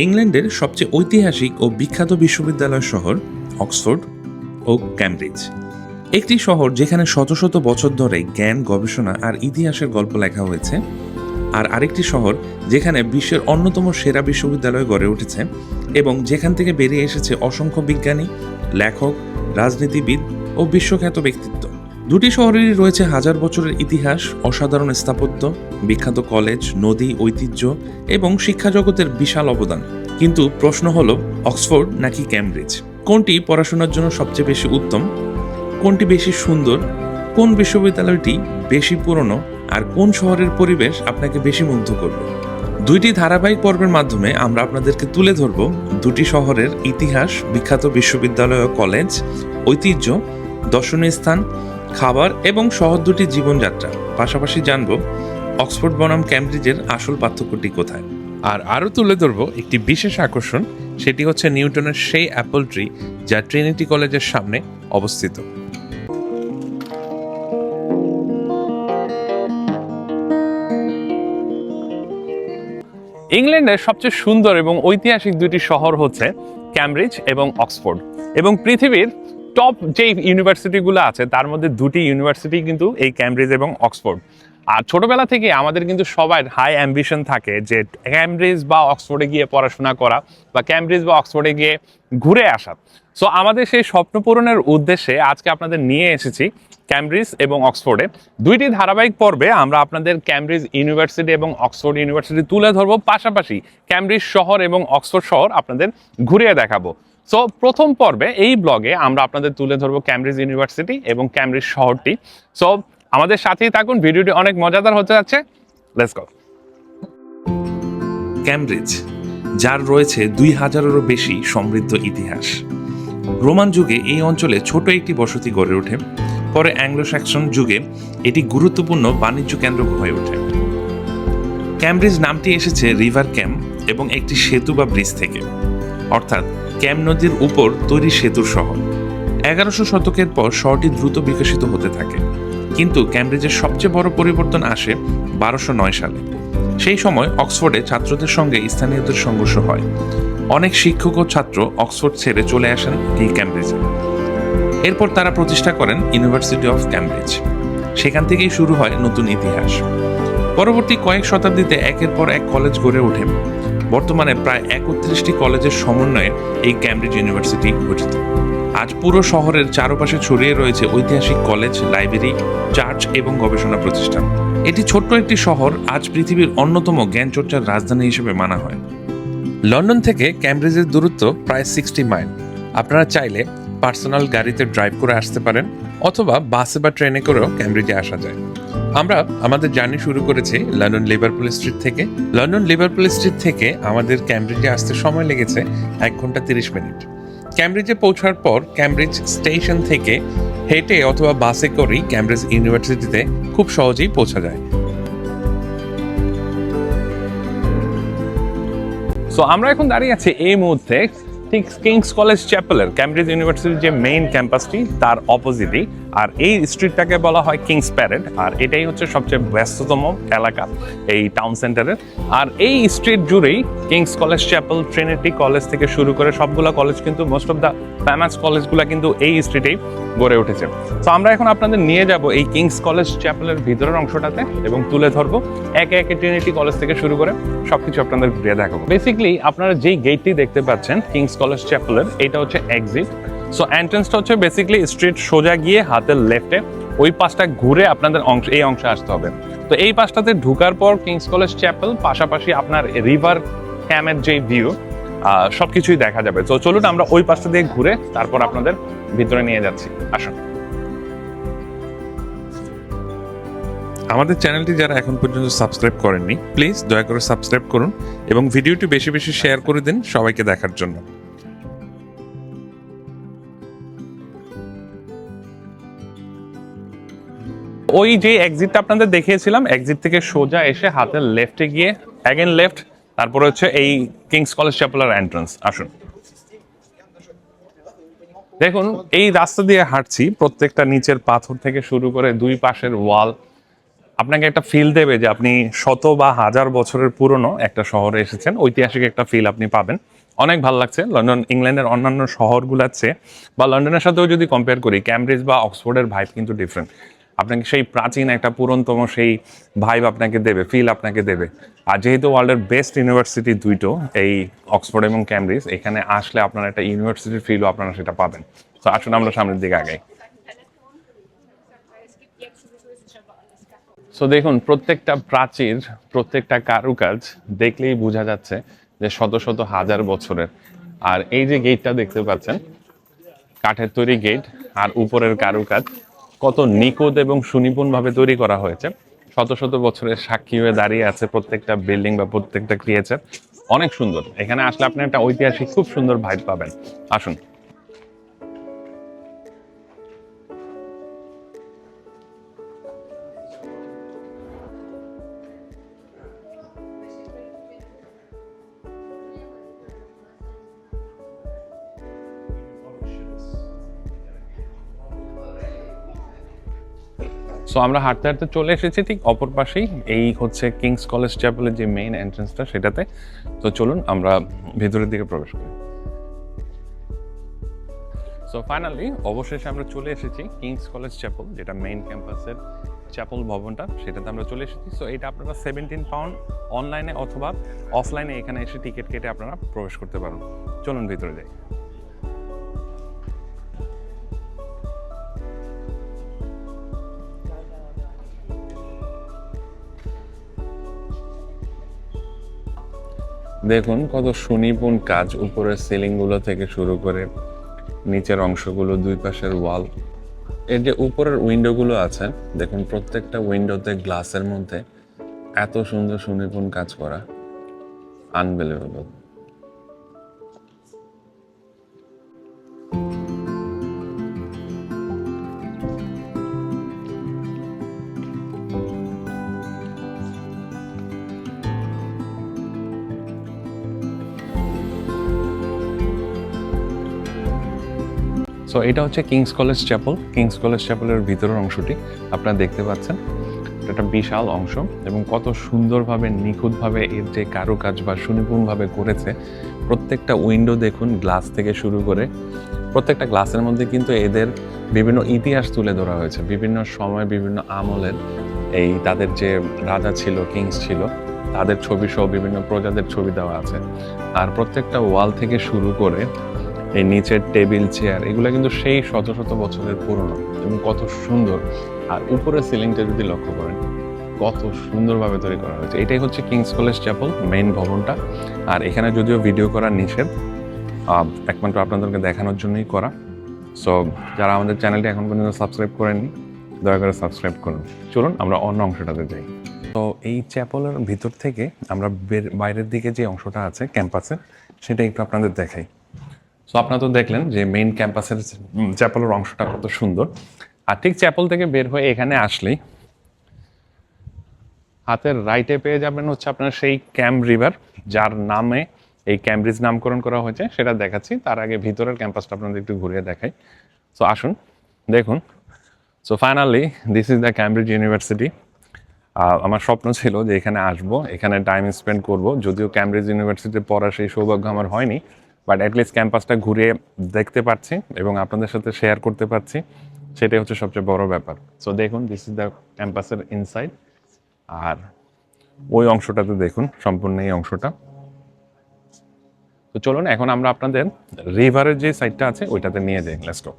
ইংল্যান্ডের সবচেয়ে ঐতিহাসিক ও বিখ্যাত বিশ্ববিদ্যালয় শহর অক্সফোর্ড ও ক্যামব্রিজ। একটি শহর যেখানে শত শত বছর ধরে জ্ঞান, গবেষণা আর ইতিহাসের গল্প লেখা হয়েছে, আর আরেকটি শহর যেখানে বিশ্বের অন্যতম সেরা বিশ্ববিদ্যালয় গড়ে উঠেছে এবং যেখান থেকে বেরিয়ে এসেছে অসংখ্য বিজ্ঞানী, লেখক, রাজনীতিবিদ ও বিশ্বখ্যাত ব্যক্তিত্ব। দুটি শহরেরই রয়েছে হাজার বছরের ইতিহাস, অসাধারণ স্থাপত্য, বিখ্যাত কলেজ, নদী, ঐতিহ্য এবং শিক্ষা জগতের বিশাল অবদান। কিন্তু প্রশ্ন হলো, অক্সফোর্ড নাকি ক্যামব্রিজ? কোনটি পড়াশোনার জন্য সবচেয়ে বেশি উত্তম? কোনটি বেশি সুন্দর? কোন বিশ্ববিদ্যালয়টি বেশি পুরনো? আর কোন শহরের পরিবেশ আপনাকে বেশি মুগ্ধ করবে? দুইটি ধারাবাহিক পর্বের মাধ্যমে আমরা আপনাদেরকে তুলে ধরব দুটি শহরের ইতিহাস, বিখ্যাত বিশ্ববিদ্যালয় ও কলেজ, ঐতিহ্য, দর্শনীয় স্থান, খাবার এবং শহর দুটির জীবনযাত্রা। পাশাপাশি জানব অক্সফোর্ড বনাম ক্যামব্রিজের আসল পার্থক্যটি কোথায়। আর আরও তুলে ধরব একটি বিশেষ আকর্ষণ, সেটি হচ্ছে নিউটনের সেই অ্যাপল ট্রি যা ট্রিনিটি কলেজের সামনে অবস্থিত। ইংল্যান্ডের সবচেয়ে সুন্দর এবং ঐতিহাসিক দুটি শহর হচ্ছে ক্যামব্রিজ এবং অক্সফোর্ড, এবং পৃথিবীর টপ যে ইউনিভার্সিটিগুলো আছে তার মধ্যে দুটি ইউনিভার্সিটি কিন্তু এই ক্যামব্রিজ এবং অক্সফোর্ড। আর ছোটবেলা থেকে আমাদের কিন্তু সবার হাই অ্যাম্বিশন থাকে যে ক্যামব্রিজ বা অক্সফোর্ডে গিয়ে পড়াশোনা করা বা ক্যামব্রিজ বা অক্সফোর্ডে গিয়ে ঘুরে আসা। সো আমাদের সেই স্বপ্ন পূরণের উদ্দেশ্যে আজকে আপনাদের নিয়ে এসেছি ক্যামব্রিজ এবং অক্সফোর্ডে। দুইটি ধারাবাহিক পর্বে আমরা আপনাদের ক্যামব্রিজ ইউনিভার্সিটি এবং অক্সফোর্ড ইউনিভার্সিটি তুলে ধরবো, পাশাপাশি ক্যামব্রিজ শহর এবং অক্সফোর্ড শহর আপনাদের ঘুরিয়ে দেখাবো। সো প্রথম পর্বে এই ব্লগে আমরা আপনাদের তুলে ধরবো ক্যামব্রিজ ইউনিভার্সিটি এবং ক্যামব্রিজ শহরটি। সো আমাদের সাথেই থাকুন, ভিডিওটি অনেক মজাদার হতে যাচ্ছে। Let's go. ক্যামব্রিজ, যার রয়েছে 2000-এরও বেশি সমৃদ্ধ ইতিহাস। রোমান যুগে এই অঞ্চলে ছোট একটি বসতি গড়ে ওঠে। পরে অ্যাংলো স্যাক্সন যুগে এটি গুরুত্বপূর্ণ বাণিজ্য কেন্দ্র হয়ে ওঠে। ক্যামব্রিজ নামটি এসেছে রিভার ক্যাম এবং একটি সেতু বা ব্রিজ থেকে, অর্থাৎ ক্যাম নদীর উপর তৈরি সেতুর শহর। 1100 শতকের পর শহরটি দ্রুত বিকশিত হতে থাকে, কিন্তু ক্যামব্রিজের সবচেয়ে বড় পরিবর্তন আসে 1209 সালে। সেই সময় অক্সফোর্ডে ছাত্রদের সঙ্গে স্থানীয়দের সংঘর্ষ হয়। অনেক শিক্ষক ও ছাত্র অক্সফোর্ড ছেড়ে চলে আসেন এই ক্যামব্রিজে। এরপর তারা প্রতিষ্ঠা করেন ইউনিভার্সিটি অফ ক্যামব্রিজ। সেখান থেকেই শুরু হয় নতুন ইতিহাস। পরবর্তী কয়েক শতাব্দীতে একের পর এক কলেজ গড়ে ওঠে। বর্তমানে প্রায় 31টি কলেজের সমন্বয়ে এই ক্যামব্রিজ ইউনিভার্সিটি গঠিত। আজ পুরো শহরের চারপাশে ছড়িয়ে রয়েছে ঐতিহাসিক কলেজ, লাইব্রেরি, চার্চ এবং গবেষণা প্রতিষ্ঠান। এটি ছোট্ট একটি শহর আজ পৃথিবীর অন্যতম জ্ঞান চর্চার রাজধানী হিসেবে মানা হয়। লন্ডন থেকে ক্যামব্রিজের দূরত্ব প্রায় 60 মাইল। আপনারা চাইলে পার্সোনাল গাড়িতে ড্রাইভ করে আসতে পারেন, অথবা বাসে বা ট্রেনে করেও ক্যামব্রিজে আসা যায়। আমরা আমাদের জার্নি শুরু করেছি লন্ডন লিভারপুল স্ট্রিট থেকে। লন্ডন লিভারপুল স্ট্রিট থেকে আমাদের ক্যামব্রিজে আসতে সময় লেগেছে 1 ঘন্টা 30 মিনিট। ক্যামব্রিজে পৌঁছার পর ক্যামব্রিজ স্টেশন থেকে হেঁটে অথবা বাসে করেই ক্যামব্রিজ ইউনিভার্সিটিতে খুব সহজেই পৌঁছা যায়। সো আমরা এখন দাঁড়িয়ে আছি এই মুহূর্তে ঠিক কিংস কলেজ চ্যাপেলের, ক্যামব্রিজ ইউনিভার্সিটির যে মেইন ক্যাম্পাসটি তার অপোজিটই। আর এই স্ট্রিটটাকে বলা হয় কিংস প্যারেড, আর এটাই হচ্ছে সবচেয়ে ব্যস্ততম এলাকা এই টাউন সেন্টারের। আর এই স্ট্রিট জুড়েই King's College Chapel, Trinity College থেকে শুরু করে সবগুলো কলেজ, কিন্তু মোস্ট অফ দ্য ফেমাস কলেজগুলো কিন্তু এই স্ট্রিটেই গড়ে উঠেছে। তো আমরা এখন আপনাদের নিয়ে যাব এই কিংস কলেজ চ্যাপেলের ভিতরের অংশটাতে এবং তুলে ধরবো একে একে ট্রিনিটি কলেজ থেকে শুরু করে সবকিছু আপনাদের ঘুরিয়ে দেখাবো। বেসিক্যালি আপনারা যেই গেটটি দেখতে পাচ্ছেন কিংস কলেজ চ্যাপেলের, এটা হচ্ছে এক্সিট। সো এন্ট্রান্সটা হচ্ছে বেসিক্যালি স্ট্রিট সোজা গিয়ে হাতের লেফটে ওই পাশটা ঘুরে আপনাদের এই অংশে আসতে হবে। তো এই পাশটাতে ঢুকার পর কিংস কলেজ চ্যাপেল, পাশাপাশি আপনার রিভার ক্যামের যে ভিউ সবকিছুই দেখা যাবে। তো চলুন আমরা ওই পাশটা দিয়ে ঘুরে তারপর আপনাদের ভিতরে নিয়ে যাচ্ছি। আসুন। আমাদের চ্যানেলটি যারা এখন পর্যন্ত সাবস্ক্রাইব করেননি, প্লিজ দয়া করে সাবস্ক্রাইব করুন এবং ভিডিওটি বেশি বেশি শেয়ার করে দিন সবাইকে দেখার জন্য। ওই যে এক্সিটটা আপনাদের দেখিয়েছিলাম, এক্সিট থেকে সোজা এসে হাতের লেফটে গিয়ে অ্যাগেন লেফট, তারপরে হচ্ছে এই কিংস কলেজ চ্যাপেলের এন্ট্রান্স। আসুন। দেখুন এই রাস্তা দিয়ে হাঁটছি, প্রত্যেকটা নিচের পাথর থেকে শুরু করে দুই পাশের ওয়াল আপনাকে একটা ফিল দেবে যে আপনি শত বা হাজার বছরের পুরনো একটা শহরে এসেছেন, ঐতিহাসিক একটা ফিল আপনি পাবেন। অনেক ভালো লাগছে লন্ডন, ইংল্যান্ডের অন্যান্য শহরগুলোর চেয়ে বা লন্ডনের সাথেও যদি কম্পেয়ার করি, ক্যামব্রিজ বা অক্সফোর্ডের ভাইব কিন্তু ডিফারেন্ট। আপনাকে সেই প্রাচীন একটা পুরনতম সেই ভাইব আপনাকে দেবে, ফিল আপনাকে দেবে। আর যেহেতু ওয়ার্ল্ডের বেস্ট ইউনিভার্সিটি দুইটো, এই অক্সফোর্ড এবং ক্যামব্রিজ, এখানে আসলে আপনারা একটা ইউনিভার্সিটির ফিলও আপনারা সেটা পাবেন। তো আসলে আমরা সামনের দিকে আগাই। সো দেখুন, প্রত্যেকটা প্রাচীর, প্রত্যেকটা কারুকাজ দেখলেই বোঝা যাচ্ছে যে শত শত হাজার বছরের। আর এই যে গেটটা দেখতে পাচ্ছেন, কাঠের তৈরি গেট, আর উপরের কারুকাজ কত নিখুঁত এবং সুনিপুণভাবে তৈরি করা হয়েছে। শত শত বছরের সাক্ষী হয়ে দাঁড়িয়ে আছে প্রত্যেকটা বিল্ডিং বা প্রত্যেকটা ক্রিয়েচার। অনেক সুন্দর। এখানে আসলে আপনি একটা ঐতিহাসিক খুব সুন্দর ভাইব পাবেন। আসুন। সো আমরা হাঁটতে হাঁটতে চলে এসেছি ঠিক অপর পাশেই, এই হচ্ছে কিংস কলেজ চ্যাপেলের যে মেইন এন্ট্রান্সটা সেটাতে। তো চলুন আমরা ভেতরের দিকে প্রবেশ করি। সো ফাইনালি অবশেষে আমরা চলে এসেছি কিংস কলেজ চ্যাপেল, যেটা মেইন ক্যাম্পাসের চ্যাপেল ভবনটা, সেটাতে আমরা চলে এসেছি। সো এটা আপনারা 17 পাউন্ড অনলাইনে অথবা অফলাইনে এখানে এসে টিকিট কেটে আপনারা প্রবেশ করতে পারেন। চলুন ভিতরে যাই। দেখুন কত সুনিপুণ কাজ, উপরের সিলিং গুলো থেকে শুরু করে নিচের অংশগুলো, দুই পাশের ওয়াল। এর যে উপরের উইন্ডো গুলো আছে, দেখুন প্রত্যেকটা উইন্ডোতে গ্লাসের মধ্যে এত সুন্দর সুনিপুণ কাজ করা, আনবিলিভেবল। সো এটা হচ্ছে King's College Chapel. King's College চ্যাপেলের ভিতরের অংশটি আপনারা দেখতে পাচ্ছেন, একটা বিশাল অংশ এবং কত সুন্দরভাবে নিখুঁতভাবে এর যে কারুকাজ বা সুনিপুণভাবে করেছে। প্রত্যেকটা উইন্ডো দেখুন, গ্লাস থেকে শুরু করে প্রত্যেকটা গ্লাসের মধ্যে কিন্তু এদের বিভিন্ন ইতিহাস তুলে ধরা হয়েছে, বিভিন্ন সময় বিভিন্ন আমলের এই তাদের যে রাজা ছিল, কিংস ছিল, তাদের ছবি সহ বিভিন্ন প্রজাদের ছবি দেওয়া আছে। আর প্রত্যেকটা ওয়াল থেকে শুরু করে এই নিচের টেবিল, চেয়ার, এগুলো কিন্তু সেই শত শত বছরের পুরনো এবং কত সুন্দর। আর উপরের সিলিংটা যদি লক্ষ্য করেন, কত সুন্দরভাবে তৈরি করা হয়েছে। এটাই হচ্ছে কিংস কলেজ চ্যাপেল মেইন ভবনটা। আর এখানে যদিও ভিডিও করা নিষেধ, একমাত্র আপনাদেরকে দেখানোর জন্যই করা। সো যারা আমাদের চ্যানেলটি এখন পর্যন্ত সাবস্ক্রাইব করেননি, দয়া করে সাবস্ক্রাইব করুন। চলুন আমরা অন্য অংশটাতে যাই। তো এই চ্যাপেলের ভিতর থেকে আমরা বাইরের দিকে যে অংশটা আছে ক্যাম্পাসের, সেটা একটু আপনাদের দেখাই। সো আপনারা তো দেখলেন যে মেইন ক্যাম্পাসের চ্যাপেলের অংশটা কত সুন্দর। আর ঠিক চ্যাপেল থেকে বের হয়ে এখানে আসলেই হাতের রাইটে পেয়ে যাবেন হচ্ছে আপনার সেই ক্যাম রিভার, যার নামে এই ক্যামব্রিজ নামকরণ করা হয়েছে, সেটা দেখাচ্ছি। তার আগে ভিতরের ক্যাম্পাসটা আপনাদের একটু ঘুরিয়ে দেখাই। সো আসুন দেখুন। So finally this is the Cambridge university. আমার স্বপ্ন ছিল যে এখানে আসবো, এখানে টাইম স্পেন্ড করব। যদিও ক্যামব্রিজ ইউনিভার্সিটিতে পড়ার সেই সৌভাগ্য আমার হয়নি, বাট অ্যাটলিস্ট ক্যাম্পাসটা ঘুরে দেখতে পাচ্ছি এবং আপনাদের সাথে শেয়ার করতে পারছি, সেটাই হচ্ছে সবচেয়ে বড় ব্যাপার। সো দেখুন, দিস ইজ দ্য ক্যাম্পাসের ইনসাইড। আর ওই অংশটাতে দেখুন, সম্পূর্ণ এই অংশটা। তো চলুন এখন আমরা আপনাদের রিভারের যে সাইডটা আছে ওইটাতে নিয়ে যাই। Let's go.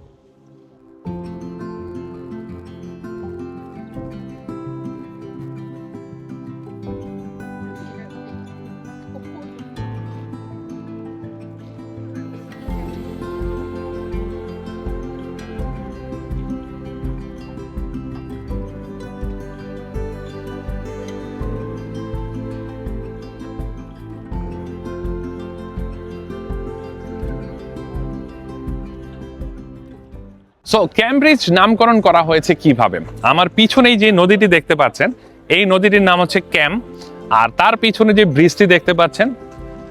সো ক্যামব্রিজ নামকরণ করা হয়েছে কিভাবে? আমার পিছনেই যে নদীটি দেখতে পাচ্ছেন, এই নদীটির নাম হচ্ছে ক্যাম। আর তার পিছনে যে ব্রিজটি দেখতে পাচ্ছেন,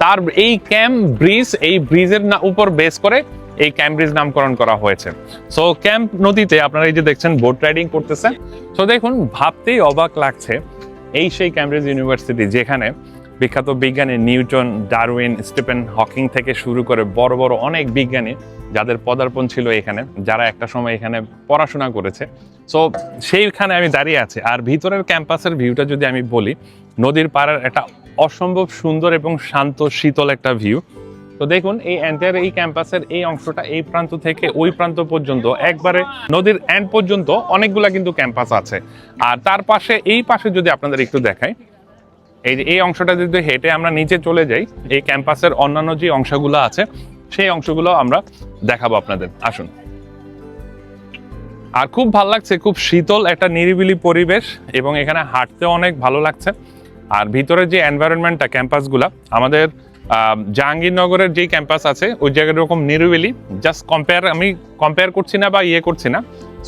তার এই ক্যাম ব্রিজ, এই ব্রিজের উপর বেস করে এই এই ক্যামব্রিজ নামকরণ করা হয়েছে। সো ক্যাম্প নদীতে আপনারা এই যে দেখছেন বোট রাইডিং করতেছে। তো দেখুন, ভাবতেই অবাক লাগছে, এই সেই ক্যামব্রিজ ইউনিভার্সিটি যেখানে বিখ্যাত বিজ্ঞানী নিউটন, ডারউইন, স্টিফেন হকিং থেকে শুরু করে বড় বড় অনেক বিজ্ঞানী যাদের পদার্পণ ছিল এখানে, যারা একটা সময় এখানে পড়াশোনা করেছে। সো সেইখানে আমি দাঁড়িয়ে আছি। আর ভিতরের ক্যাম্পাসের ভিউটা যদি আমি বলি, নদীর পাড়ের একটা অসম্ভব সুন্দর এবং শান্ত শীতল একটা ভিউ। তো দেখুন, এই এন্টায়ার এই ক্যাম্পাসের এই অংশটা এই প্রান্ত থেকে ওই প্রান্ত পর্যন্ত একবারে নদীর এন্ড পর্যন্ত অনেকগুলা কিন্তু ক্যাম্পাস আছে। আর তার পাশে এই পাশে যদি আপনাদের একটু দেখাই, এই যে এই অংশটা যদি হেঁটে আমরা নিচে চলে যাই, এই ক্যাম্পাসের অন্যান্য যে অংশগুলো আছে সেই অংশগুলো আমরা দেখাবো আপনাদের। আসুন। আর খুব ভালো লাগছে, খুব শীতল একটা নিরিবিলি পরিবেশ এবং এখানে হাঁটতে অনেক ভালো লাগছে। আর ভিতরের যে এনভায়রনমেন্টটা ক্যাম্পাসগুলা, আমাদের জাহাঙ্গীরনগরের যেই ক্যাম্পাস আছে ওই জায়গায় এরকম নিরিবিলি, জাস্ট আমি কম্পেয়ার করছি না বা করছি না।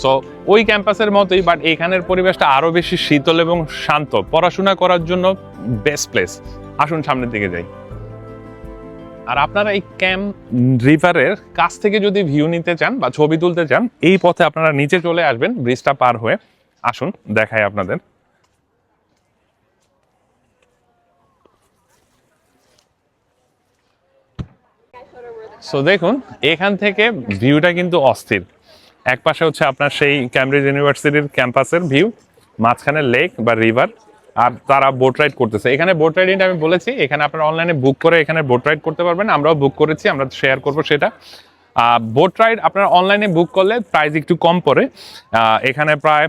সো ওই ক্যাম্পাসের মতোই, বাট এখানের পরিবেশটা আরো বেশি শীতল এবং শান্ত, পড়াশোনা করার জন্য বেস্ট প্লেস। আসুন সামনের দিকে যাই। আর আপনারা এই ক্যাম্প রিভারের কাছ থেকে যদি ভিউ নিতে চান বা ছবি তুলতে চান, এই পথে আপনারা নিচে চলে আসবেন ব্রিজটা পার হয়ে। আসুন দেখাই আপনাদের। সো দেখুন, এখান থেকে ভিউটা কিন্তু অস্থির। এক পাশে হচ্ছে আপনার সেই ক্যামব্রিজ ইউনিভার্সিটির ক্যাম্পাসের ভিউ, মাঝখানে লেক বা রিভার, আর তারা বোট রাইড করতেছে। এখানে বোট রাইডিংটা আমি বলেছি, এখানে আপনারা অনলাইনে বুক করে এখানে বোট রাইড করতে পারবেন। আমরাও বুক করেছি, আমরা শেয়ার করবো সেটা। বোট রাইড আপনারা অনলাইনে বুক করলে প্রাইস একটু কম পড়ে। এখানে প্রায়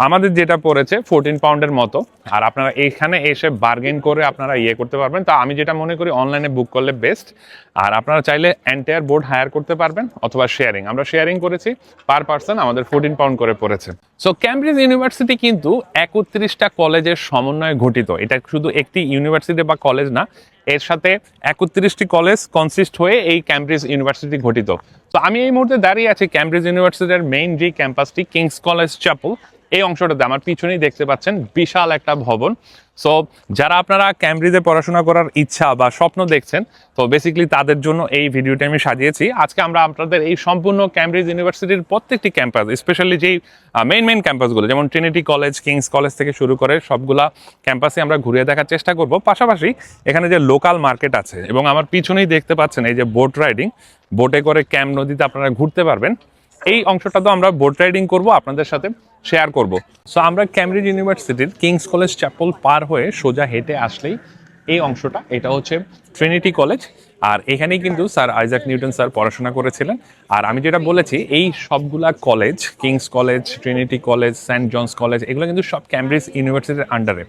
আমাদের যেটা পড়েছে 14 পাউন্ডের মতো। আর আপনারা এখানে এসে বার্গেন করে আপনারা করতে পারবেন। তা আমি যেটা মনে করি অনলাইনে বুক করলে বেস্ট। আর আপনারা চাইলে এন্টায়ার বোট হায়ার করতে পারবেন অথবা শেয়ারিং। আমরা শেয়ারিং করেছি, পার পার্সন আমাদের 14 পাউন্ড করে পড়েছে। সো ক্যামব্রিজ ইউনিভার্সিটি কিন্তু 31টা কলেজের সমন্বয়ে গঠিত। এটা শুধু একটি ইউনিভার্সিটি বা কলেজ না, এর সাথে 31টি কলেজ কনসিস্ট হয়ে এই ক্যামব্রিজ ইউনিভার্সিটি গঠিত। তো আমি এই মুহূর্তে দাঁড়িয়ে আছি ক্যামব্রিজ ইউনিভার্সিটির মেইন যে ক্যাম্পাসটি, কিংস কলেজ চ্যাপেল। এই অংশটাতে আমার পিছনেই দেখতে পাচ্ছেন বিশাল একটা ভবন। সো যারা আপনারা ক্যামব্রিজে পড়াশোনা করার ইচ্ছা বা স্বপ্ন দেখছেন, তো বেসিক্যালি তাদের জন্য এই ভিডিওটা আমি সাজিয়েছি। আজকে আমরা আপনাদের এই সম্পূর্ণ ক্যামব্রিজ ইউনিভার্সিটির প্রত্যেকটি ক্যাম্পাস, স্পেশালি যেই মেইন ক্যাম্পাসগুলো, যেমন ট্রিনিটি কলেজ, কিংস কলেজ থেকে শুরু করে সবগুলা ক্যাম্পাসে আমরা ঘুরিয়ে দেখার চেষ্টা করব। পাশাপাশি এখানে যে লোকাল মার্কেট আছে, এবং আমার পিছনেই দেখতে পাচ্ছেন এই যে বোট রাইডিং, বোটে করে ক্যাম্প নদীতে আপনারা ঘুরতে পারবেন। এই অংশটা তো আমরা বোট রাইডিং করব, আপনাদের সাথে শেয়ার করব। সো আমরা ক্যামব্রিজ ইউনিভার্সিটির কিংস কলেজ চ্যাপেল পার হয়ে সোজা হেঁটে আসলেই এই অংশটা, এটা হচ্ছে ট্রিনিটি কলেজ। আর এখানেই কিন্তু স্যার আইজাক নিউটন স্যার পড়াশোনা করেছিলেন। আর আমি যেটা বলেছি, এই সবগুলা college, King's College, Trinity College, Saint John's College, এগুলো কিন্তু সব ক্যামব্রিজ ইউনিভার্সিটির আন্ডারে।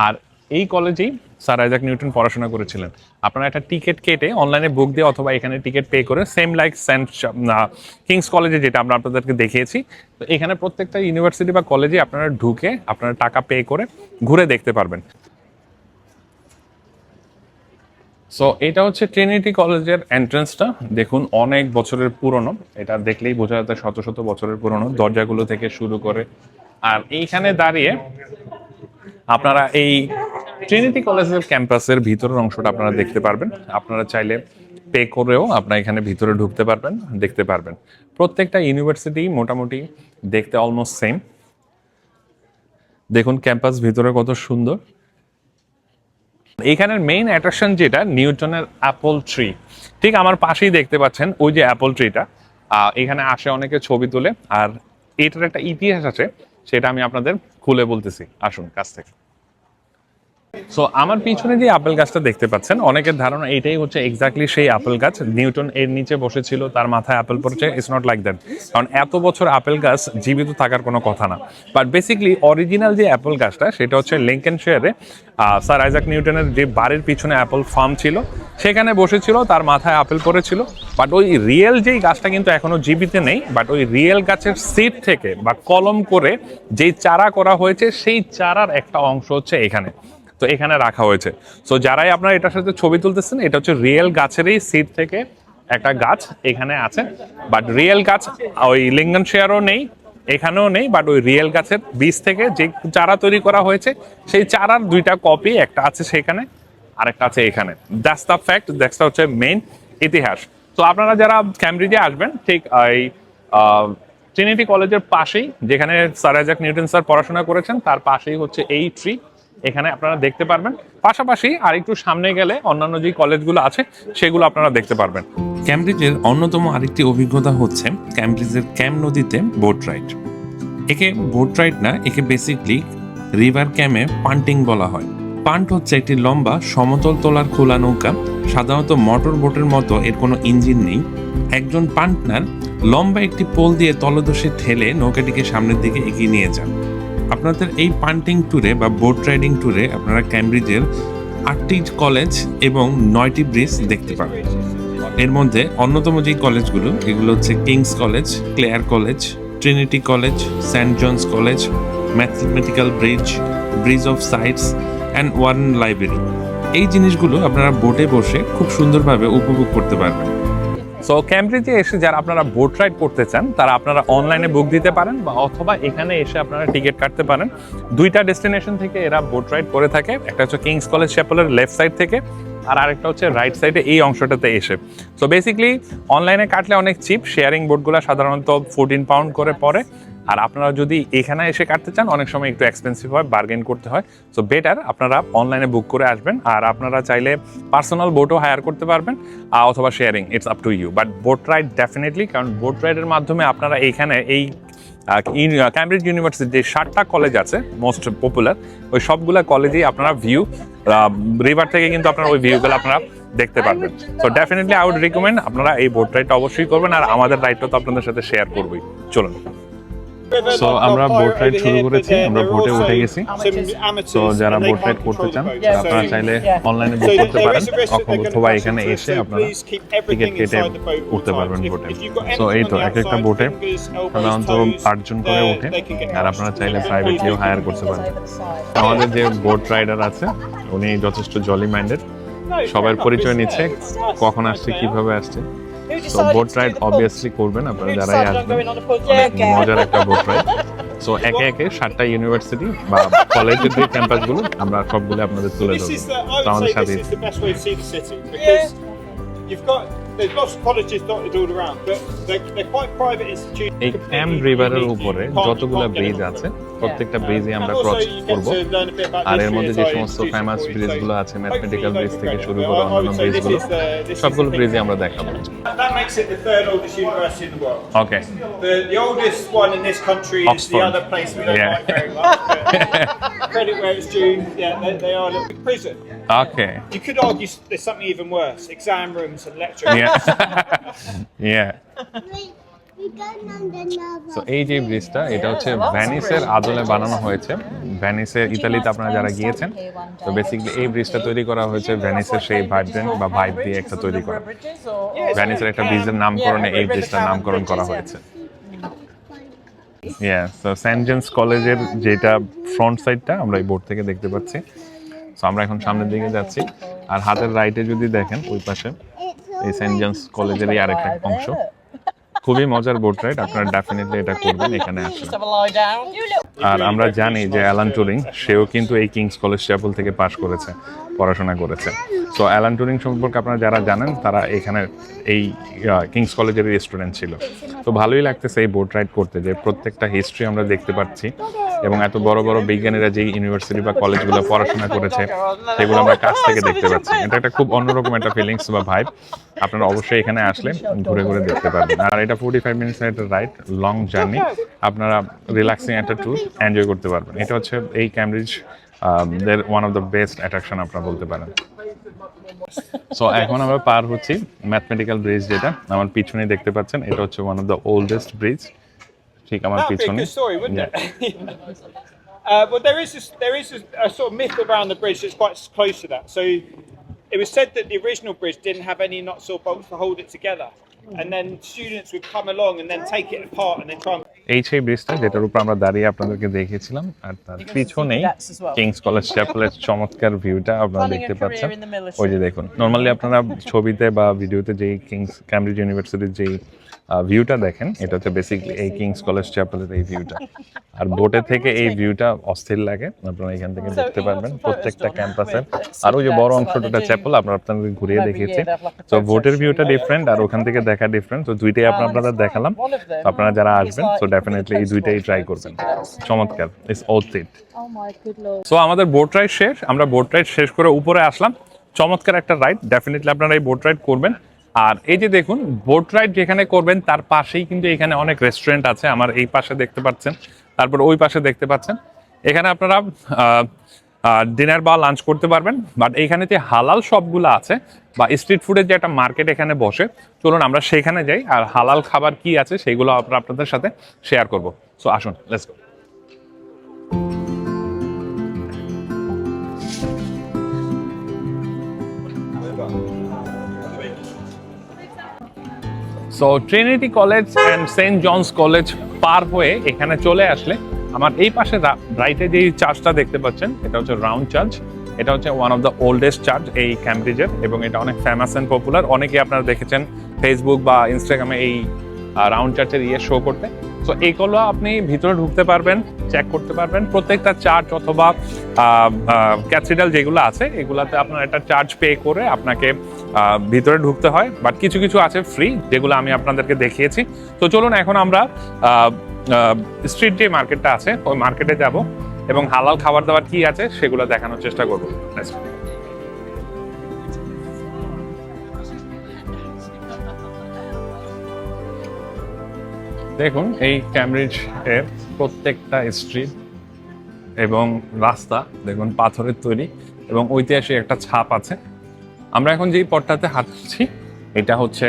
আর এই কলেজেই স্যার আইজাক নিউটন পড়াশোনা করেছিলেন। আপনারা একটা টিকিট কেটে অনলাইনে বুক দিয়ে অথবা এখানে টিকিট পে করে, সেম লাইক কিংস কলেজে যেটা আমরা আপনাদেরকে দেখিয়েছি, তো এখানে প্রত্যেকটা ইউনিভার্সিটি বা কলেজে আপনারা ঢুকে আপনারা টাকা পে করে ঘুরে দেখতে পারবেন। সো এটা হচ্ছে ট্রিনিটি কলেজের এন্ট্রান্সটা। দেখুন, অনেক বছরের পুরনো, এটা দেখলেই বোঝা যাচ্ছে শত শত বছরের পুরনো, দরজাগুলো থেকে শুরু করে। আর এইখানে দাঁড়িয়ে আপনারা এই ট্রিনিটি কলেজের ক্যাম্পাসের ভিতরের অংশটা আপনারা দেখতে পারবেন। আপনারা চাইলে পে করেও আপনারা এখানে ভিতরে ঢুকতে পারবেন, দেখতে পারবেন। প্রত্যেকটা ইউনিভার্সিটি মোটামুটি দেখতে অলমোস্ট সেম। দেখুন ক্যাম্পাস ভিতরে কত সুন্দর। এখানের মেইন অ্যাট্রাকশন যেটা, নিউটনের অ্যাপল ট্রি। ঠিক আমার পাশেই দেখতে পাচ্ছেন ওই যে অ্যাপল ট্রিটা। এখানে আসে অনেকে ছবি তোলে, আর এটার একটা ইতিহাস আছে, সেটা আমি আপনাদের খুলে বলতেছি। আসুন কাছ থেকে। সো আমার পিছনে যে আপেল গাছটা দেখতে পাচ্ছেন, অনেকের ধারণা এটাই হচ্ছে এক্স্যাক্টলি সেই আপেল গাছ। নিউটন এর নিচে বসেছিল, তার মাথায় আপেল পড়ছে। ইটস নট লাইক দ্যাট, কারণ এত বছর আপেল গাছ জীবিত থাকার কোনো কথা না। বাট বেসিক্যালি অরিজিনাল যে অ্যাপেল গাছটা, সেটা হচ্ছে লিঙ্কনশায়ারে স্যার আইজাক নিউটনের যে বাড়ির পিছনে অ্যাপেল ফার্ম ছিল, সেখানে বসেছিল, তার মাথায় আপেল পড়েছিল। বাট ওই রিয়েল যেই গাছটা কিন্তু এখনো জীবিত নেই। বাট ওই রিয়েল গাছের সিড থেকে বা কলম করে যেই চারা করা হয়েছে, সেই চারার একটা অংশ হচ্ছে এখানে, তো এখানে রাখা হয়েছে। সো যারাই আপনারা এটার সাথে ছবি তুলতেছেন, এটা হচ্ছে রিয়েল গাছেরই সিড থেকে একটা গাছ এখানে আছে। বাট রিয়েল গাছ ওই লিঙ্কনশায়ারও নেই, এখানেও নেই। বাট ওই রিয়েল গাছের বীজ থেকে যে চারা তৈরি করা হয়েছে, সেই চারার দুইটা কপি, একটা আছে সেখানে, আরেকটা আছে এখানে। দ্যাটস দ্য ফ্যাক্ট, দ্যাটস হচ্ছে মেইন ইতিহাস। তো আপনারা যারা ক্যামব্রিজে আসবেন ঠিক এই ট্রিনিটি কলেজের পাশেই, যেখানে স্যার আইজ্যাক নিউটন স্যার পড়াশোনা করেছেন, তার পাশেই হচ্ছে এই ট্রি। এখানে আপনারা দেখতে পারবেন। পাশাপাশি আর একটু সামনে গেলে অন্যান্য যে কলেজগুলো আছে সেগুলো আপনারা দেখতে পারবেন। ক্যামব্রিজের অন্যতম আরেকটি অভিজ্ঞতা হচ্ছে ক্যামব্রিজের ক্যাম নদীতে বোট রাইড। একে বোট রাইড না, একে বেসিকলি রিভার ক্যামে পান্টিং বলা হয়। পান্ট হচ্ছে একটি লম্বা সমতল তলার খোলা নৌকা। সাধারণত মোটর বোটের মতো এর কোনো ইঞ্জিন নেই। একজন পান্টনার লম্বা একটি পোল দিয়ে তলদেশে ঠেলে নৌকাটিকে সামনের দিকে এগিয়ে নিয়ে যান। আপনাদের এই পান্টিং ট্যুরে বা বোট রাইডিং ট্যুরে আপনারা ক্যামব্রিজের 8টি কলেজ এবং 9টি ব্রিজ দেখতে পাবেন। এর মধ্যে অন্যতম যে কলেজগুলো, এগুলো হচ্ছে King's College, Clare College, Trinity College, Saint John's College, Mathematical Bridge, Bridge of সাইটস অ্যান্ড ওয়ারেন লাইব্রেরি। এই জিনিসগুলো আপনারা বোটে বসে খুব সুন্দরভাবে উপভোগ করতে পারবেন। সো ক্যামব্রিজে এসে যারা আপনারা বোট রাইড করতে চান তারা আপনারা অনলাইনে বুক দিতে পারেন, বা অথবা এখানে এসে আপনারা টিকিট কাটতে পারেন। 2টা ডেস্টিনেশন থেকে এরা বোট রাইড করে থাকে। একটা হচ্ছে কিংস কলেজ চ্যাপেলের লেফট সাইড থেকে, আর আরেকটা হচ্ছে রাইট সাইডে এই অংশটাতে এসে। সো বেসিক্যালি অনলাইনে কাটলে অনেক চিপ, শেয়ারিং বোটগুলো সাধারণত 14 পাউন্ড করে পড়ে। আর আপনারা যদি এখানে এসে কাটতে চান অনেক সময় একটু এক্সপেন্সিভ হয়, বার্গেন করতে হয়। সো বেটার আপনারা অনলাইনে বুক করে আসবেন। আর আপনারা চাইলে পার্সোনাল বোটও হায়ার করতে পারবেন, অথবা sharing, it's up to you. But boat ride definitely, কারণ বোট রাইডের মাধ্যমে আপনারা এইখানে এই ক্যামব্রিজ ইউনিভার্সিটির যে 7টা কলেজ আছে মোস্ট পপুলার, ওই সবগুলা কলেজেই আপনারা ভিউ রিভার থেকে কিন্তু আপনারা ওই ভিউগুলো আপনারা দেখতে পারবেন। So definitely I would recommend আপনারা এই বোট রাইডটা অবশ্যই করবেন, আর আমাদের রাইডটা তো আপনাদের সাথে শেয়ার করবই। চলুন। সো আমরা বোট রাইড শুরু করেছি, আমরা বোটে উঠে গেছি। সো যারা বোট রাইড করতে চান আপনারা চাইলে অনলাইনে বুক করতে পারেন, অথবা এখানে এসে আপনারা টিকিট কেটে উঠতে পারবেন বোটে। সো এই তো এক একটা বোটে সাধারণত 8 জন করে উঠে, আর আপনারা চাইলে প্রাইভেটলিও হায়ার করতে পারেন। আমাদের যে বোট রাইডার আছে উনি যথেষ্ট জলি মাইন্ডেড, সবার পরিচয় নিচ্ছে, কখন আসছে, কিভাবে আসছে। সো বোট রাইড অবভিয়াসলি করবেন আপনারা যারাই আসবেন, অনেক মজার একটা বোট রাইড। সো একে একে 7টা ইউনিভার্সিটি বা কলেজের যে ক্যাম্পাসগুলো আমরা সবগুলো আপনাদের তুলে ধরবো। তো আমাদের সাথে There's lots of colleges dotted all around, but they're quite private institutions. এই ক্যাম রিভারের উপরে যতগুলো ব্রিজ আছে প্রত্যেকটা ব্রিজে আমরা ক্রস করব, আর এর মধ্যে যে সমস্ত ফেমাস ব্রিজগুলো আছে, ম্যাথমেটিক্যাল ব্রিজ থেকে শুরু করে অন্যান্য ব্রিজগুলো, সবগুলো ব্রিজে আমরা দেখাবো। That makes it the 3rd oldest university in the world. Okay, The oldest one in this country is Oxford. the other place we don't like very much. But credit where it's due. Yeah, they are a little bit prison. Okay, You could argue there's something even worse: exam rooms and lecture rooms. Yeah. So এই যে ব্রিজটা, এটা হচ্ছে ভেনিসের আদলে বানানো হয়েছে। ভেনিসের, ইতালিতে আপনারা যারা গিয়েছেন, তো বেসিক্যালি এই ব্রিজটা তৈরি করা হয়েছে ভেনিসের সেই ভাইব্রেন্ট বা ভাইব দিয়ে একটা তৈরি করা। ভেনিসের একটা ব্রিজের নামকরণে এই ব্রিজটার নামকরণ করা হয়েছে। ইয়া, সো সেন্ট জেমস কলেজের যেটা ফ্রন্ট সাইডটা আমরা এই বোর্ড থেকে দেখতে পাচ্ছি। সো আমরা এখন সামনের দিকে যাচ্ছি, আর হাতের রাইটে যদি দেখেন ওই পাশে এই সেন্ট জেমস কলেজেরই আরেকটা অংশ। খুবই মজার বোট রাইড, আপনারা ডেফিনেটলি এটা করবেন এখানে আসলে। আর আমরা জানি যে অ্যালান টুরিং, সেও কিন্তু এই কিংস কলেজ চ্যাপেল থেকে পাশ করেছে, পড়াশোনা করেছে। সো অ্যালান টুরিং সম্পর্কে আপনারা যারা জানেন তারা এখানে এই কিংস কলেজের স্টুডেন্ট ছিল। তো ভালোই লাগতেছে এই বোট রাইড করতে, যে প্রত্যেকটা হিস্ট্রি আমরা দেখতে পাচ্ছি, এবং এত বড় বড় বিজ্ঞানীরা যে ইউনিভার্সিটি বা কলেজগুলো পড়াশোনা করেছে সেগুলো আমরা কাছ থেকে দেখতে পাচ্ছি। এটা একটা খুব অন্যরকম একটা ফিলিংস বা ভাইব। আপনারা অবশ্যই এখানে আসলে ঘুরে ঘুরে দেখতে পারবেন। আর এটা 45 মিনিটস একটা রাইড, লং জার্নি, আপনারা রিল্যাক্সিং একটা ট্যুর এনজয় করতে পারবেন। এটা হচ্ছে এই Cambridge there one of the best attraction আপনারা বলতে পারেন। সো এখন আমরা পার হচ্ছি ম্যাথমেটিক্যাল ব্রিজ, যেটা আমার পিছনে দেখতে পাচ্ছেন। এটা হচ্ছে one of the oldest bridge, ঠিক আমার That'd be a পিছনে। good story, wouldn't it? Well, there is a sort of myth around the bridge that's quite close to that. So it was said that the original bridge didn't have any nuts or bolts to hold it together, and then students would come along and then take it apart and then try and এই সেই ব্রিজটা যেটার উপর আমরা দাঁড়িয়ে আপনাদেরকে দেখিয়েছিলাম, আর তার পিছনেই কিংস কলেজ চ্যাপেলের চমৎকার ভিউটা আপনারা দেখতে পাচ্ছেন। ওই যে দেখুন, নর্মালি আপনারা ছবিতে বা ভিডিওতে যেই ক্যামব্রিজ ইউনিভার্সিটির যেই ভিউটা দেখেন, এটা হচ্ছে বেসিকলি এই কিংস কলেজ চ্যাপেলের এই ভিউটা। আর বোটে থেকে এই ভিউটা অস্থির লাগে, আপনারা এখান থেকে দেখতে পারবেন প্রত্যেকটা ক্যাম্পাসের। আর ওই যে বড় অংশটা চ্যাপেল আপনাদের ঘুরিয়ে দেখিয়েছি। তো বোটের ভিউটা ডিফারেন্ট আর ওখান থেকে দেখা ডিফারেন্ট, তো দুইটাই আপনাদের দেখালাম। আপনারা যারা আসবেন তো ডেফিনেটলি এই দুইটাই ট্রাই করবেন, চমৎকার, ইটস ওর্থ ইট। সো আমাদের বোট রাইড শেষ, আমরা বোট রাইড শেষ করে উপরে আসলাম। চমৎকার একটা রাইড, ডেফিনেটলি আপনারা এই বোট রাইড করবেন। আর এই যে দেখুন, বোট রাইড যেখানে করবেন তার পাশেই কিন্তু এখানে অনেক রেস্টুরেন্ট আছে, আমার এই পাশে দেখতে পাচ্ছেন, তারপর ওই পাশে দেখতে পাচ্ছেন। এখানে আপনারা ডিনার বা লাঞ্চ করতে পারবেন। বাট এখানে যে হালাল শপগুলো আছে বা স্ট্রিট ফুডের যে একটা মার্কেট এখানে বসে, চলুন আমরা সেখানে যাই আর হালাল খাবার কি আছে সেগুলো আপনাদের সাথে শেয়ার করব। সো আসুন, let's go. So Trinity College and Saint John's College পার হয়ে এখানে চলে আসলে আমার এই পাশে রাইটে যে চার্চটা দেখতে পাচ্ছেন, এটা হচ্ছে রাউন্ড চার্চ। এটা হচ্ছে one of the oldest church এই ক্যামব্রিজের, এবং এটা অনেক ফেমাস অ্যান্ড পপুলার। অনেকে আপনারা দেখেছেন ফেসবুক বা ইনস্টাগ্রামে এই রাউন্ড চার্চের শো করতে। সো এইগুলো আপনি ভিতরে ঢুকতে পারবেন, চেক করতে পারবেন। প্রত্যেকটা চার্চ অথবা ক্যাথিড্রাল যেগুলো আছে এগুলাতে আপনার একটা চার্জ পে করে আপনাকে ভিতরে ঢুকতে হয়। বাট কিছু কিছু আছে ফ্রি, যেগুলো আমি আপনাদেরকে দেখিয়েছি। তো চলুন এখন আমরা স্ট্রিট যে মার্কেটটা আছে ওই মার্কেটে যাব এবং হালাল খাবার দাবার কি আছে সেগুলো দেখানোর চেষ্টা করবো। দেখুন, এই ক্যামব্রিজ এর প্রত্যেকটা স্ট্রিট এবং রাস্তা দেখুন পাথরের তৈরি এবং ঐতিহাসিক একটা ছাপ আছে। আমরা এখন যেই পথটাতে হাঁটছি এটা হচ্ছে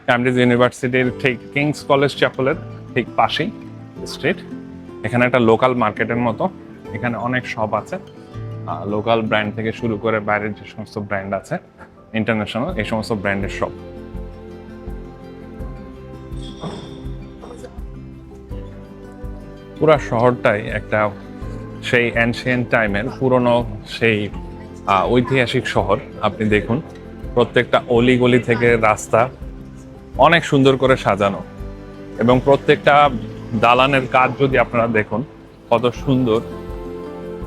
ক্যামব্রিজ ইউনিভার্সিটির ঠিক কিংস কলেজ চ্যাপেলের ঠিক পাশেই স্ট্রিট। এখানে একটা লোকাল মার্কেটের মতো, এখানে অনেক শপ আছে, লোকাল ব্র্যান্ড থেকে শুরু করে বাইরের যে সমস্ত ব্র্যান্ড আছে ইন্টারন্যাশনাল, এই সমস্ত ব্র্যান্ডের শপ। পুরা শহরটাই একটা সেই অ্যানশিয়েন্ট টাইমের পুরনো সেই ঐতিহাসিক শহর। আপনি দেখুন প্রত্যেকটা অলিগলি থেকে রাস্তা অনেক সুন্দর করে সাজানো, এবং প্রত্যেকটা দালানের কাজ যদি আপনারা দেখুন কত সুন্দর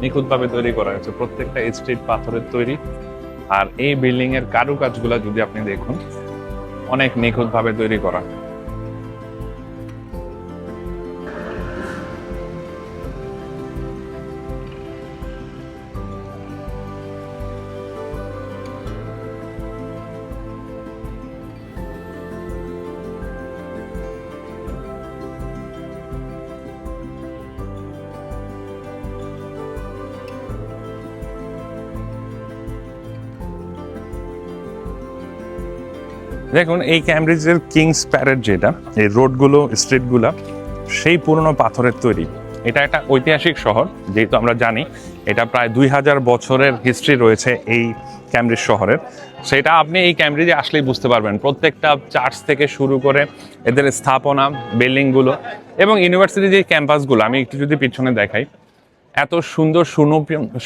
নিখুঁতভাবে তৈরি করা হয়েছে। প্রত্যেকটা স্ট্রিট পাথরের তৈরি, আর এই বিল্ডিং এর কারুকাজগুলো যদি আপনি দেখুন অনেক নিখুঁতভাবে তৈরি করা। দেখুন, এই ক্যামব্রিজের কিংস প্যারেড যেটা, এই রোডগুলো স্ট্রিটগুলো সেই পুরনো পাথরের তৈরি। এটা একটা ঐতিহাসিক শহর, যেহেতু আমরা জানি এটা প্রায় 2000 বছরের হিস্ট্রি রয়েছে এই ক্যামব্রিজ শহরের। সেটা আপনি এই ক্যামব্রিজে আসলেই বুঝতে পারবেন। প্রত্যেকটা চার্চ থেকে শুরু করে এদের স্থাপনা, বিল্ডিংগুলো এবং ইউনিভার্সিটির যে ক্যাম্পাসগুলো, আমি একটু যদি পিছনে দেখাই, এত সুন্দর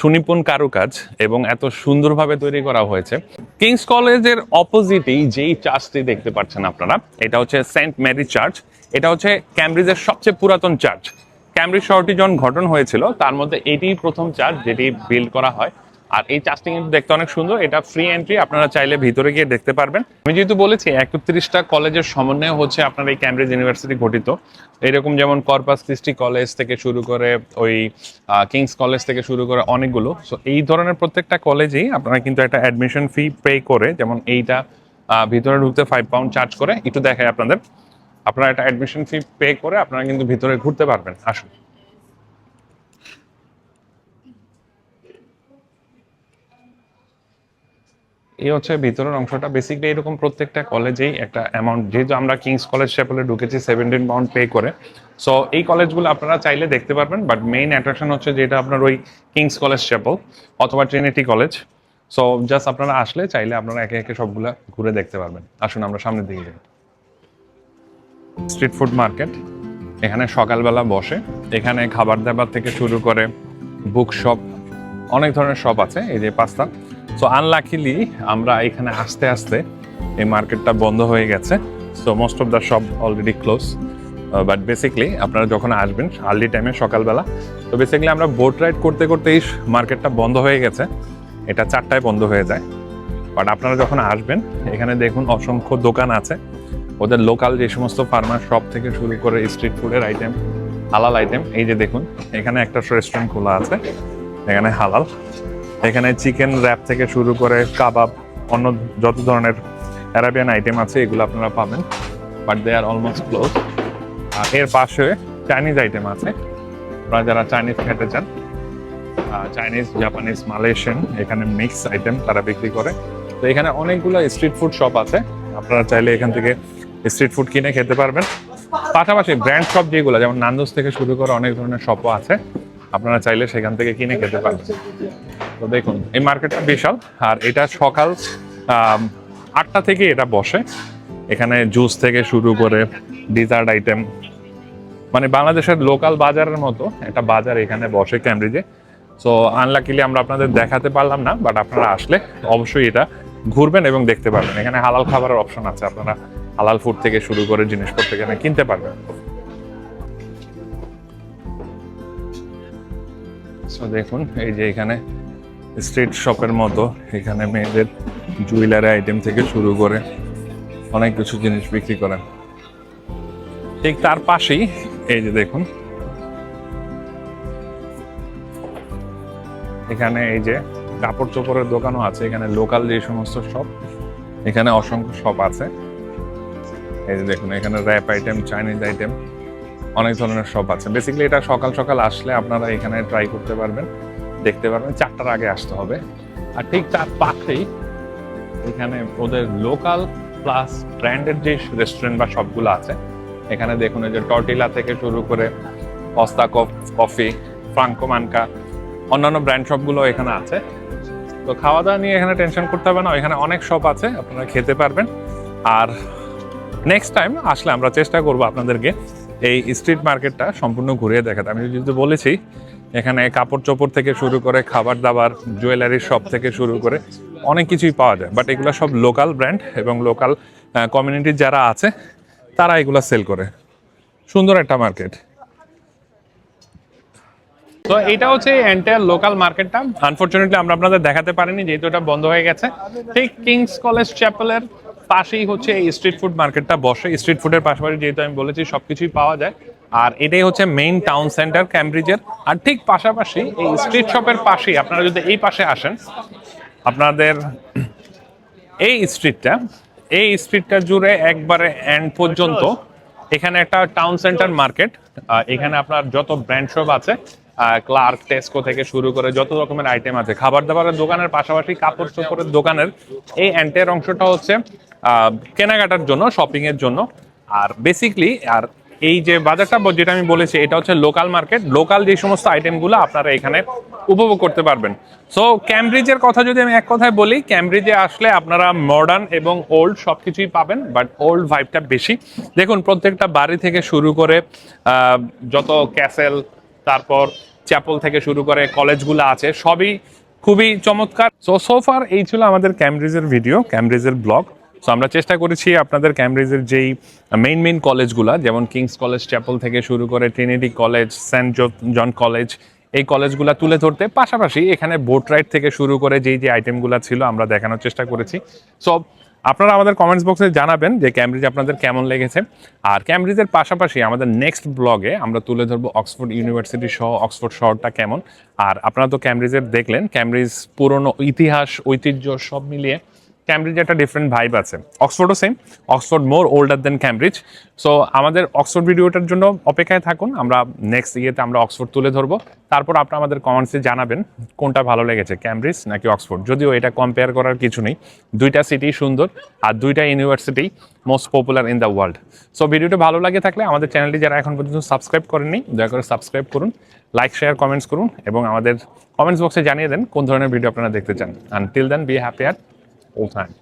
সুনিপুণ কারুকাজ এবং এত সুন্দরভাবে তৈরি করা হয়েছে। কিংস কলেজের অপোজিটেই যেই চার্চটি দেখতে পাচ্ছেন আপনারা, এটা হচ্ছে সেন্ট মেরি চার্চ। এটা হচ্ছে ক্যামব্রিজের সবচেয়ে পুরাতন চার্চ। ক্যামব্রিজ শহরটি যখন গঠন হয়েছিল তার মধ্যে এটিই প্রথম চার্চ যেটি বিল্ড করা হয়। আর এই চার্চটি কিন্তু দেখতে অনেক সুন্দর। এটা ফ্রি এন্ট্রি, আপনারা চাইলে ভিতরে গিয়ে দেখতে পারবেন। আমি যেহেতু বলেছি 31টা কলেজের সমন্বয় হচ্ছে আপনার এই ক্যামব্রিজ ইউনিভার্সিটি গঠিত। এরকম যেমন কর্পাস ক্রিস্টি কলেজ থেকে শুরু করে ওই কিংস কলেজ থেকে শুরু করে অনেকগুলো। সো এই ধরনের প্রত্যেকটা কলেজেই আপনারা কিন্তু একটা অ্যাডমিশন ফি পে করে, যেমন এইটা ভিতরে ঢুকতে 5 পাউন্ড চার্জ করে। একটু দেখাই আপনাদের, আপনারা একটা অ্যাডমিশন ফি পে করে আপনারা কিন্তু ভিতরে ঘুরতে পারবেন। আসুন। এই হচ্ছে ভিতরের অংশটা। বেসিকলি এরকম প্রত্যেকটা কলেজেই একটা অ্যামাউন্ট, যেহেতু আমরা কিংস কলেজ চ্যাপেলে ঢুকেছি 17 পাউন্ড পে করে। সো এই কলেজগুলো আপনারা চাইলে দেখতে পারবেন, বাট মেইন অ্যাট্রাকশন হচ্ছে যেটা আপনার ওই কিংস কলেজ চ্যাপেল অথবা ট্রিনিটি কলেজ। সো জাস্ট আপনারা আসলে চাইলে আপনারা একে একে সবগুলা ঘুরে দেখতে পারবেন। আসুন আমরা সামনের দিকে যাই। স্ট্রিট ফুড মার্কেট, এখানে সকালবেলা বসে। এখানে খাবার দাবার থেকে শুরু করে বুক শপ, অনেক ধরনের শপ আছে। এই যে পাঁচটা। সো আনলাকিলি আমরা এখানে আস্তে আস্তে এই মার্কেটটা বন্ধ হয়ে গেছে। So most of the shop already close. But basically আপনারা যখন আসবেন আর্লি টাইমে সকালবেলা, তো বেসিকলি আমরা বোট রাইড করতে করতে এই মার্কেটটা বন্ধ হয়ে গেছে। এটা 4টায় বন্ধ হয়ে যায়। বাট আপনারা যখন আসবেন এখানে দেখুন অসংখ্য দোকান আছে। ওদের লোকাল যে সমস্ত ফার্মার শপ থেকে শুরু করে স্ট্রিট ফুডের আইটেম, হালাল আইটেম। এই যে দেখুন এখানে একটা রেস্টুরেন্ট খোলা আছে, এখানে হালাল। এখানে চিকেন র্যাপ থেকে শুরু করে কাবাব, অন্য যত ধরনের অ্যারাবিয়ান আইটেম আছে এগুলো আপনারা পাবেন। But they are almost close. আর এর পাশে চাইনিজ আইটেম আছে। আপনারা যারা চাইনিজ খেতে চান, চাইনিজ, জাপানিজ, মালয়েশিয়ান, এখানে মিক্স আইটেম তারা বিক্রি করে। তো এখানে অনেকগুলো স্ট্রিট ফুড শপ আছে। আপনারা চাইলে এখান থেকে স্ট্রিট ফুড কিনে খেতে পারবেন। পাশাপাশি ব্র্যান্ড শপ যেগুলো, যেমন নান্দুস থেকে শুরু করে অনেক ধরনের শপও আছে, আপনারা চাইলে সেখান থেকে কিনে খেতে পারবেন। তো দেখুন এই মার্কেটটা বিশাল। আর এটা সকাল 8টা থেকে এটা বসে। এখানে জুস থেকে শুরু করে ডিজার্ট আইটেম, মানে বাংলাদেশের লোকাল বাজারের মতো একটা বাজার এখানে বসে ক্যামব্রিজে। সো আনলাকিলি আমরা আপনাদের দেখাতে পারলাম না, বাট আপনারা আসলে অবশ্যই এটা ঘুরবেন এবং দেখতে পারবেন। এখানে হালাল খাবারের অপশন আছে, আপনারা হালাল ফুড থেকে শুরু করে জিনিসপত্র এখানে কিনতে পারবেন। সো দেখুন এই যে এখানে স্ট্রিট শপের মতো, এখানে মেয়েদের জুয়েলারি আইটেম থেকে শুরু করে অনেক কিছু জিনিস বিক্রি করেন। ঠিক তার পাশেই এই যে দেখুন এখানে এই যে কাপড় চোপড়ের দোকানও আছে। এখানে লোকাল যে সমস্ত শপ, এখানে অসংখ্য শপ আছে। এই যে দেখুন এখানে র্যাপ আইটেম, চাইনিজ আইটেম, অনেক ধরনের শপ আছে। বেসিক্যালি এটা সকাল সকাল আসলে আপনারা এখানে ট্রাই করতে পারবেন, দেখতে পারবেন। 4টার আগে আসতে হবে। আর ঠিক তার পাশেই এখানে ওদের লোকাল প্লাস ব্র্যান্ডেড যে রেস্টুরেন্ট বা শপগুলো আছে, এখানে দেখুন এই যে টর্টিলা থেকে শুরু করে কস্তা কফি, ফ্রাঙ্কো মানকা, অন্যান্য ব্র্যান্ড শপগুলো এখানে আছে। তো খাওয়া দাওয়া নিয়ে এখানে টেনশন করতে হবে না, এখানে অনেক শপ আছে, আপনারা খেতে পারবেন। আর নেক্সট টাইম আসলে আমরা চেষ্টা করব আপনাদেরকে এই স্ট্রিট মার্কেটটা সম্পূর্ণ ঘুরিয়ে দেখাতে। আমি যদি বলেছি এখানে কাপড় চোপড় থেকে শুরু করে খাবার দাবার, জুয়েলারি শপ থেকে শুরু করে অনেক কিছুই পাওয়া যায়। বাট এগুলো সব লোকাল ব্র্যান্ড এবং লোকাল কমিউনিটির যারা আছে তারা এগুলো সেল করে। সুন্দর একটা মার্কেট। তো এটা হচ্ছে এন্টায়ার লোকাল মার্কেটটা। আনফরচুনেটলি আমরা আপনাদের দেখাতে পারিনি যেহেতু এটা বন্ধ হয়ে গেছে। ঠিক কিংস কলেজ চ্যাপেলের পাশেই হচ্ছে এই স্ট্রিট ফুড মার্কেটটা বসে। স্ট্রিট ফুডের পাশাপাশি যেহেতু আমি বলেছি সবকিছুই পাওয়া যায়। আর এটাই হচ্ছে মেইন টাউন সেন্টার ক্যামব্রিজের। আর ঠিক পাশাপাশি এই স্ট্রিট শপের পাশেই আপনারা যদি এই পাশে আসেন, আপনাদের এই স্ট্রিটটা জুড়ে একবারে এন্ড পর্যন্ত এখানে একটা টাউন সেন্টার মার্কেট। এখানে আপনার যত ব্র্যান্ড শপ আছে, ক্লার্ক, টেস্কো থেকে শুরু করে যত রকমের আইটেম আছে, খাবার দাবারের দোকানের পাশাপাশি কাপড় চোপড়ের দোকানের এই এন্টায়ার অংশটা হচ্ছে কেনাকাটার জন্য, শপিং এর জন্য। আর বেসিকলি আর এই যে বাজারটা যেটা আমি বলেছি এটা হচ্ছে লোকাল মার্কেট। লোকাল যে সমস্ত আইটেমগুলো আপনারা এখানে উপভোগ করতে পারবেন। সো ক্যামব্রিজের কথা যদি আমি এক কথায় বলি, ক্যামব্রিজে আসলে আপনারা মডার্ন এবং ওল্ড সবকিছুই পাবেন, বাট ওল্ড ভাইবটা বেশি। দেখুন প্রত্যেকটা বাড়ি থেকে শুরু করে যত ক্যাসেল, তারপর চ্যাপেল থেকে শুরু করে কলেজগুলো আছে, সবই খুবই চমৎকার। সো ফার এই ছিল আমাদের ক্যামব্রিজের ভিডিও, ক্যামব্রিজের ব্লগ। সো আমরা চেষ্টা করেছি আপনাদের ক্যামব্রিজের যেই মেইন কলেজগুলো, যেমন কিংস কলেজ চ্যাপেল থেকে শুরু করে ট্রিনিটি কলেজ, সেন্ট জন কলেজ, এই কলেজগুলো তুলে ধরতে। পাশাপাশি এখানে বোট রাইড থেকে শুরু করে যেই যে আইটেমগুলো ছিল আমরা দেখানোর চেষ্টা করেছি। সো আপনারা আমাদের কমেন্টস বক্সে জানাবেন যে ক্যামব্রিজ আপনাদের কেমন লেগেছে। আর ক্যামব্রিজের পাশাপাশি আমাদের নেক্সট ব্লগে আমরা তুলে ধরবো অক্সফোর্ড ইউনিভার্সিটি সহ অক্সফোর্ড শহরটা কেমন। আর আপনারা তো ক্যামব্রিজের দেখলেন, ক্যামব্রিজ পুরনো ইতিহাস, ঐতিহ্য সব মিলিয়ে ক্যামব্রিজে একটা ডিফারেন্ট ভাইব আছে। অক্সফোর্ডও সেম, অক্সফোর্ড মোর ওল্ডার দেন ক্যামব্রিজ। সো আমাদের অক্সফোর্ড ভিডিওটার জন্য অপেক্ষায় থাকুন, আমরা নেক্সট ইয়েতে আমরা অক্সফোর্ড তুলে ধরবো। তারপর আপনারা আমাদের কমেন্টসে জানাবেন কোনটা ভালো লেগেছে, ক্যামব্রিজ নাকি অক্সফোর্ড। যদিও এটা কম্পেয়ার করার কিছু নেই, দুইটা সিটি সুন্দর আর দুইটা university most popular in the world. So ভিডিওটা ভালো লাগে থাকলে আমাদের চ্যানেলটি যারা এখন পর্যন্ত সাবস্ক্রাইব করেননি, দয়া করে সাবস্ক্রাইব করুন, লাইক, শেয়ার, কমেন্টস করুন এবং আমাদের কমেন্টস বক্সে জানিয়ে দেন কোন ধরনের ভিডিও আপনারা দেখতে চান। Until then be happy at all time.